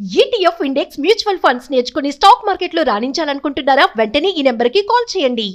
ETF index mutual funds నేర్చుకుని stock మార్కెట్లో రాణించాలనుకుంటున్నారా? వెంటనే ఈ నెంబర్కి కాల్ చేయండి.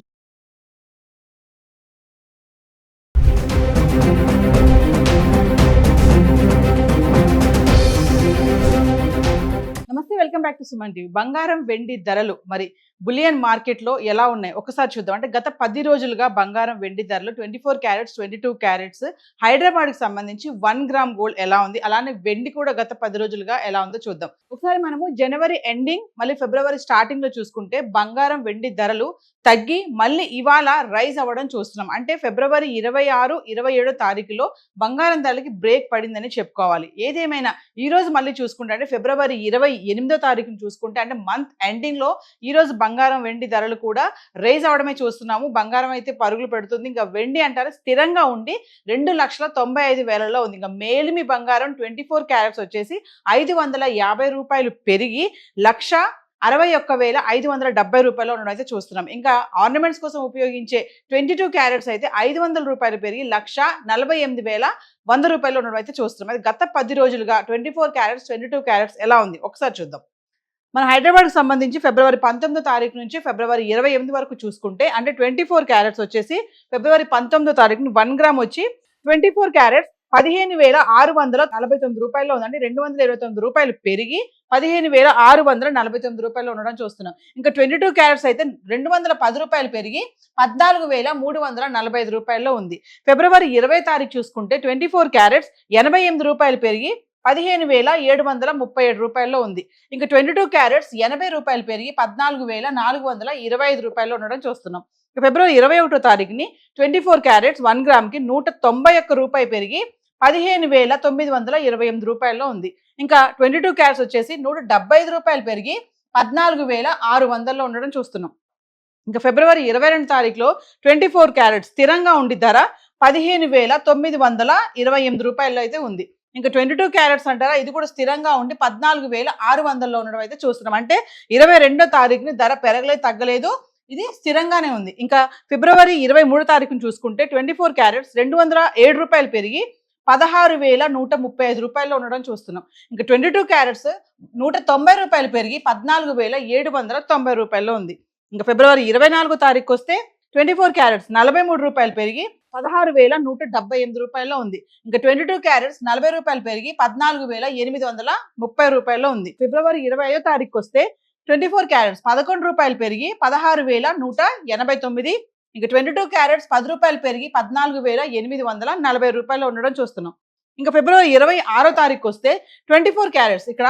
నమస్తే, welcome back to Suman TV. బంగారం వెండి ధరలు మరి బులియన్ మార్కెట్లో ఎలా ఉన్నాయి ఒకసారి చూద్దాం. అంటే గత 10 రోజులుగా బంగారం వెండి ధరలు 24 క్యారెట్స్ 22 క్యారెట్స్ హైదరాబాద్కి సంబంధించి 1 గ్రామ్ గోల్డ్ ఎలా ఉంది, అలానే వెండి కూడా గత 10 రోజులుగా ఎలా ఉందో చూద్దాం. ఒకసారి మనము జనవరి ఎండింగ్ మళ్ళీ ఫిబ్రవరి స్టార్టింగ్ లో చూసుకుంటే బంగారం వెండి ధరలు తగ్గి మళ్ళీ ఇవాళ రైజ్ అవ్వడం చూస్తున్నాం. అంటే ఫిబ్రవరి 26, 27 తారీఖులో బంగారం ధరలకి బ్రేక్ పడిందని చెప్పుకోవాలి. ఏదేమైనా ఈ రోజు మళ్ళీ చూసుకుంటే అంటే ఫిబ్రవరి 28వ తారీఖును చూసుకుంటే అంటే మంత్ ఎండింగ్ లో ఈ రోజు బంగారం వెండి ధరలు కూడా రైజ్ అవడమే చూస్తున్నాము. బంగారం అయితే పరుగులు పెడుతుంది. ఇంకా వెండి అంటారు స్థిరంగా ఉండి 2,95,000లో ఉంది. ఇంకా మేలిమి బంగారం 24 క్యారెట్స్ వచ్చేసి 550 రూపాయలు పెరిగి 1,61,570 రూపాయలు ఉండడం అయితే చూస్తున్నాం. ఇంకా ఆర్నమెంట్స్ కోసం ఉపయోగించే 22 క్యారెట్స్ అయితే 500 రూపాయలు పెరిగి 1,48,100 రూపాయలు ఉండడం అయితే చూస్తున్నాం. అది గత 10 రోజులుగా 24 క్యారెట్స్ 22 క్యారెట్స్ ఎలా ఉంది ఒకసారి చూద్దాం. మన హైదరాబాద్కి సంబంధించి ఫిబ్రవరి 19వ తారీఖు నుంచి ఫిబ్రవరి 28 వరకు చూసుకుంటే అంటే 24 క్యారెట్స్ వచ్చేసి ఫిబ్రవరి 19వ తారీఖుని 1 గ్రామ్ వచ్చి 24 క్యారెట్స్ 15,649 రూపాయల్లో ఉంది. అంటే 229 రూపాయలు పెరిగి 15,649 రూపాయలు ఉండడం చూస్తున్నాం. ఇంకా 22 క్యారెట్స్ అయితే 210 రూపాయలు పెరిగి 14,345 రూపాయల్లో ఉంది. ఫిబ్రవరి 20 తారీఖు చూసుకుంటే 24 క్యారెట్స్ 88 రూపాయలు పెరిగి 15,737 రూపాయల్లో ఉంది. ఇంకా 22 క్యారెట్స్ 80 రూపాయలు పెరిగి 14,425 రూపాయల్లో ఉండడం చూస్తున్నాం. ఫిబ్రవరి 21వ తారీఖుని 24 క్యారెట్స్ 1 గ్రామ్కి 191 రూపాయలు పెరిగి 15,928 రూపాయల్లో ఉంది. ఇంకా 22 క్యారెట్స్ వచ్చేసి 175 రూపాయలు పెరిగి 14,600లో ఉండడం చూస్తున్నాం. ఇంకా ఫిబ్రవరి 22 తారీఖులో 24 క్యారెట్స్ స్థిరంగా ఉండి ధర 15,928 రూపాయల్లో అయితే ఉంది. ఇంకా 22 క్యారెట్స్ అంటారా, ఇది కూడా స్థిరంగా ఉండి 14,600లో ఉండడం అయితే చూస్తున్నాం. అంటే 22వ తారీఖుని ధర పెరగలేదు, తగ్గలేదు, ఇది స్థిరంగానే ఉంది. ఇంకా ఫిబ్రవరి 23 తారీఖును చూసుకుంటే 24 క్యారెట్స్ 207 రూపాయలు పెరిగి 16,135 రూపాయల్లో ఉండడం చూస్తున్నాం. ఇంకా 22 క్యారెట్స్ 190 రూపాయలు పెరిగి 14,790 రూపాయల్లో ఉంది. ఇంకా ఫిబ్రవరి 24వ తారీఖు వస్తే 24 క్యారెట్స్ 43 రూపాయలు పెరిగి 16,178 రూపాయల్లో ఉంది. ఇంకా 22 క్యారెట్స్ 40 రూపాయలు పెరిగి 14,830 రూపాయల్లో ఉంది. ఫిబ్రవరి 25వ తారీఖు వస్తే 24 క్యారెట్స్ 11 రూపాయలు పెరిగి 16,189. ఇంకా 22 క్యారెట్స్ 10 రూపాయలు పెరిగి 14,840 రూపాయలు ఉండడం చూస్తున్నాం. ఇంకా ఫిబ్రవరి 26వ తారీఖు వస్తే 24 క్యారెట్స్ ఇక్కడ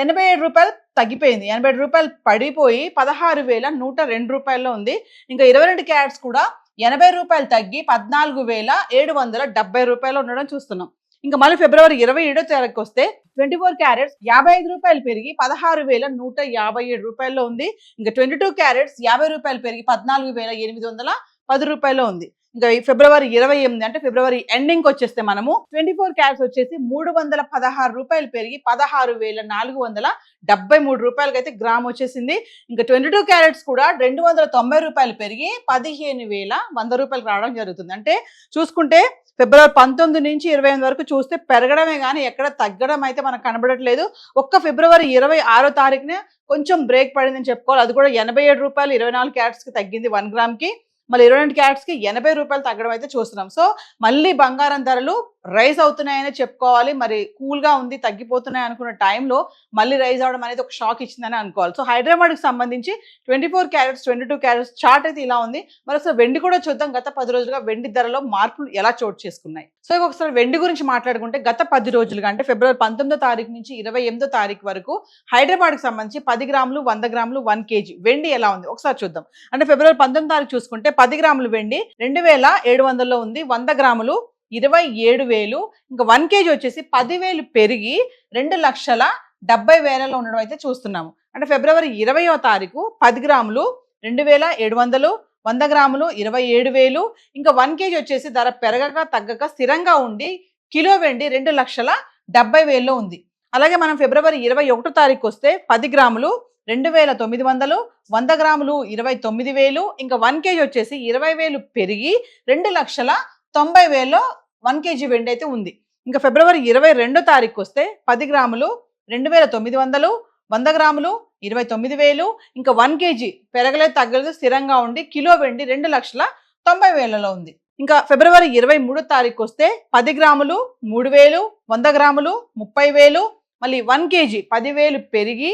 87 రూపాయలు తగ్గిపోయింది. 87 రూపాయలు పడిపోయి 16,102 రూపాయల్లో ఉంది. ఇంకా 22 క్యారెట్స్ కూడా 80 రూపాయలు తగ్గి 14,770 రూపాయలు ఉండడం చూస్తున్నాం. ఇంకా మళ్ళీ ఫిబ్రవరి 27వ తారీఖు వస్తే 24 క్యారెట్స్ 55 రూపాయలు పెరిగి 16,157 రూపాయల్లో ఉంది. ఇంకా 22 క్యారెట్స్ 50 రూపాయలు పెరిగి 14,810 రూపాయల్లో ఉంది. ఇంకా ఫిబ్రవరి 28 అంటే ఫిబ్రవరి ఎండింగ్ వచ్చేస్తే మనము 24 క్యారెట్స్ వచ్చేసి 316 రూపాయలు పెరిగి 16,473 రూపాయలకి అయితే గ్రామ్ వచ్చేసింది. ఇంకా 22 క్యారెట్స్ కూడా 290 రూపాయలు పెరిగి 15,100 రూపాయలు రావడం జరుగుతుంది. అంటే చూసుకుంటే ఫిబ్రవరి 19 నుంచి 28 వరకు చూస్తే పెరగడమే కానీ ఎక్కడ తగ్గడం అయితే మనకు కనబడట్లేదు. ఒక్క ఫిబ్రవరి 26వ తారీఖునే కొంచెం బ్రేక్ పడిందని చెప్పుకోవాలి. అది కూడా 87 రూపాయలు 24 క్యారెట్స్కి తగ్గింది 1 గ్రామ్కి. మళ్ళీ 22 క్యారెట్స్కి 80 రూపాయలు తగ్గడం అయితే చూస్తున్నాం. సో మళ్ళీ బంగారం ధరలు రైజ్ అవుతున్నాయని చెప్పుకోవాలి. మరి కూల్గా ఉంది, తగ్గిపోతున్నాయి అనుకున్న టైంలో మళ్ళీ రైజ్ అవడం అనేది ఒక షాక్ ఇచ్చిందని అనుకోవాలి. సో హైదరాబాద్కి సంబంధించి 24 క్యారెట్స్ 22 క్యారెట్స్ చార్ట్ అయితే ఇలా ఉంది. మరి అసలు వెండి కూడా చూద్దాం. గత 10 రోజులుగా వెండి ధరలో మార్పులు ఎలా చోటు చేసుకున్నాయి. సో ఒకసారి వెండి గురించి మాట్లాడుకుంటే గత 10 రోజులుగా అంటే ఫిబ్రవరి 19వ తారీఖు నుంచి 28వ తారీఖు వరకు హైదరాబాద్కి సంబంధించి 10 గ్రాములు 100 గ్రాములు 1 కేజీ వెండి ఎలా ఉంది ఒకసారి చూద్దాం. అంటే ఫిబ్రవరి 19వ తారీఖు చూసుకుంటే 10 గ్రాములు వెండి 2,700లో ఉంది. 100 గ్రాములు 27,000. ఇంకా 1 కేజీ వచ్చేసి 10,000 పెరిగి 2,70,000లో ఉండడం అయితే చూస్తున్నాము. అంటే ఫిబ్రవరి 20వ తారీఖు 10 గ్రాములు 2,700, 100 గ్రాములు 27,000. ఇంకా 1 కేజీ వచ్చేసి ధర పెరగక తగ్గక స్థిరంగా ఉండి కిలో వెండి 2,70,000లో ఉంది. అలాగే మనం ఫిబ్రవరి 21వ తారీఖు వస్తే 10 గ్రాములు 2,900, 100 గ్రాములు 29,000. ఇంకా 1 కేజీ వచ్చేసి 20,000 పెరిగి 2,90,000లో 1 కేజీ వెండి అయితే ఉంది. ఇంకా ఫిబ్రవరి 22వ తారీఖు వస్తే 10 గ్రాములు 2900, 100 గ్రాములు 29,000, ఇంకా 1 kg పెరగలేదు తగ్గలేదు స్థిరంగా ఉండి కిలో వెండి 2,90,000లో ఉంది. ఇంకా ఫిబ్రవరి 23 తారీఖు వస్తే 10 గ్రాములు 3,000, 100 గ్రాములు 30,000, మళ్ళీ 1 kg 10,000 పెరిగి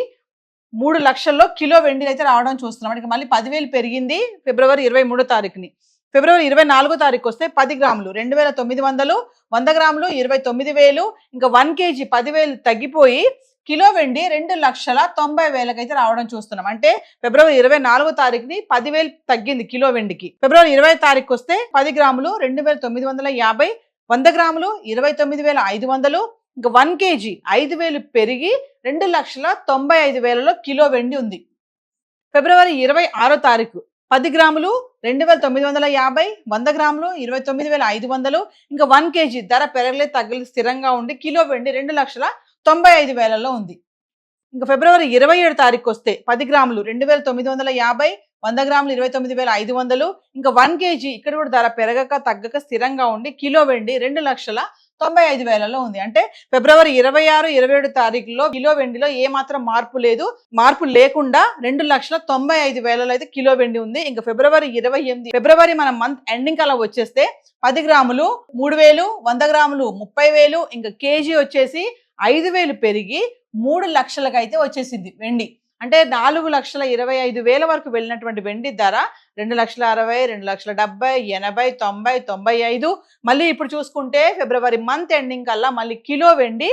3 లక్షల్లో కిలో వెండి అయితే రావడం చూస్తున్నాం. అంటే మళ్ళీ 10,000 పెరిగింది ఫిబ్రవరి 23 తారీఖుని. ఫిబ్రవరి 24 తారీఖు వస్తే 10 గ్రాములు 2,900, 100 గ్రాములు 29,000, ఇంకా 1 kg 10,000 తగ్గిపోయి కిలో వెండి 2,90,000 అయితే రావడం చూస్తున్నాం. అంటే ఫిబ్రవరి 24 తారీఖుని 10,000 తగ్గింది కిలో వెండికి. ఫిబ్రవరి 20 తారీఖు వస్తే 10 గ్రాములు 2,950, 100 గ్రాములు 29,500, ఇంకా 1 kg 5,000 పెరిగి 2,95,000లో కిలో వెండి ఉంది. ఫిబ్రవరి 26 తారీఖు 10 గ్రాములు 2,950, 100 గ్రాములు 29,500, ఇంకా 1 kg ధర పెరగలేదు తగ్గలేదు స్థిరంగా ఉండి కిలో వెండి 2,95,000లో ఉంది. ఇంకా ఫిబ్రవరి 27 తారీఖు వస్తే 10 గ్రాములు 2,950, 100 గ్రాములు 29,500, ఇంకా 1 kg ఇక్కడ కూడా ధర పెరగక తగ్గక స్థిరంగా ఉండి కిలో వెండి 2,95,000లో ఉంది. అంటే ఫిబ్రవరి 26, 27 తారీఖులో కిలో వెండిలో ఏ మాత్రం మార్పు లేదు. మార్పు లేకుండా 2,95,000లో అయితే కిలో వెండి ఉంది. ఇంకా ఫిబ్రవరి 28 ఫిబ్రవరి మన మంత్ ఎండింగ్ అలా వచ్చేస్తే 10 గ్రాములు 3,000, 100 గ్రాములు 30,000, ఇంకా కేజీ వచ్చేసి 5,000 పెరిగి 3 లక్షలకు అయితే వచ్చేసింది వెండి. అంటే 4,25,000 వరకు వెళ్ళినటువంటి వెండి ధర 2,60,000, 2,70,000, 80, 90, 95. మళ్ళీ ఇప్పుడు చూసుకుంటే ఫిబ్రవరి మంత్ ఎండింగ్ కల్లా మళ్ళీ కిలో వెండి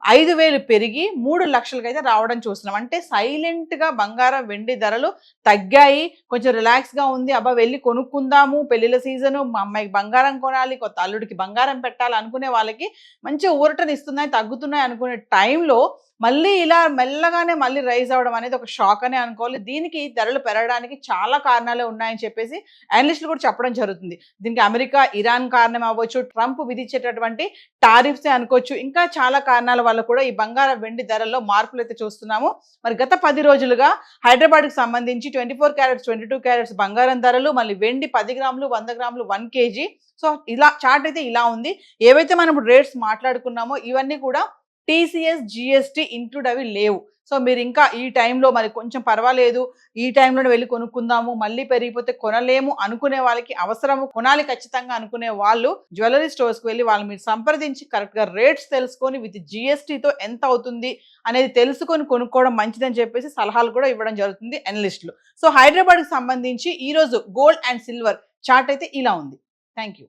5,000 పెరిగి 3 లక్షలకు అయితే రావడం చూస్తున్నాం. అంటే సైలెంట్ గా బంగారం వెండి ధరలు తగ్గాయి. కొంచెం రిలాక్స్ గా ఉంది. అబ్బా వెళ్ళి కొనుక్కుందాము, పెళ్లిళ్ళ సీజను, మా అమ్మాయికి బంగారం కొనాలి, కొత్త అల్లుడికి బంగారం పెట్టాలి అనుకునే వాళ్ళకి మంచి ఊరటను ఇస్తున్నాయి, తగ్గుతున్నాయి అనుకునే టైంలో మళ్ళీ ఇలా మెల్లగానే మళ్ళీ రైజ్ అవ్వడం అనేది ఒక షాక్ అనే అనుకోవాలి. దీనికి ధరలు పెరగడానికి చాలా కారణాలే ఉన్నాయని చెప్పేసి అనలిస్టులు కూడా చెప్పడం జరుగుతుంది. దీనికి అమెరికా, ఇరాన్ కారణం అవ్వచ్చు, ట్రంప్ విధించేటటువంటి టారిఫ్సే అనుకోవచ్చు, ఇంకా చాలా కారణాల వల్ల కూడా ఈ బంగారం వెండి ధరల్లో మార్పులు అయితే చూస్తున్నాము. మరి గత 10 రోజులుగా హైదరాబాద్కి సంబంధించి 24 క్యారెట్స్ 22 క్యారెట్స్ బంగారం ధరలు, మళ్ళీ వెండి 10 గ్రాములు 100 గ్రాములు 1 kg. సో ఇలా చార్ట్ అయితే ఇలా ఉంది. ఏవైతే మనం రేట్స్ మాట్లాడుకున్నామో ఇవన్నీ కూడా TCS, GST ఇంక్లూడ్ అవి లేవు. సో మీరు ఇంకా ఈ టైంలో మరి కొంచెం పర్వాలేదు, ఈ టైంలోనే వెళ్ళి కొనుక్కుందాము, మళ్ళీ పెరిగిపోతే కొనలేము అనుకునే వాళ్ళకి, అవసరము కొనాలి ఖచ్చితంగా అనుకునే వాళ్ళు జ్యువెలరీ స్టోర్స్కి వెళ్ళి వాళ్ళు మీరు సంప్రదించి కరెక్ట్గా రేట్స్ తెలుసుకొని విత్ GSTతో ఎంత అవుతుంది అనేది తెలుసుకొని కొనుక్కోవడం మంచిదని చెప్పేసి సలహాలు కూడా ఇవ్వడం జరుగుతుంది అనలిస్టులు. సో హైదరాబాద్కి సంబంధించి ఈరోజు గోల్డ్ అండ్ సిల్వర్ చార్ట్ అయితే ఇలా ఉంది. Thank you.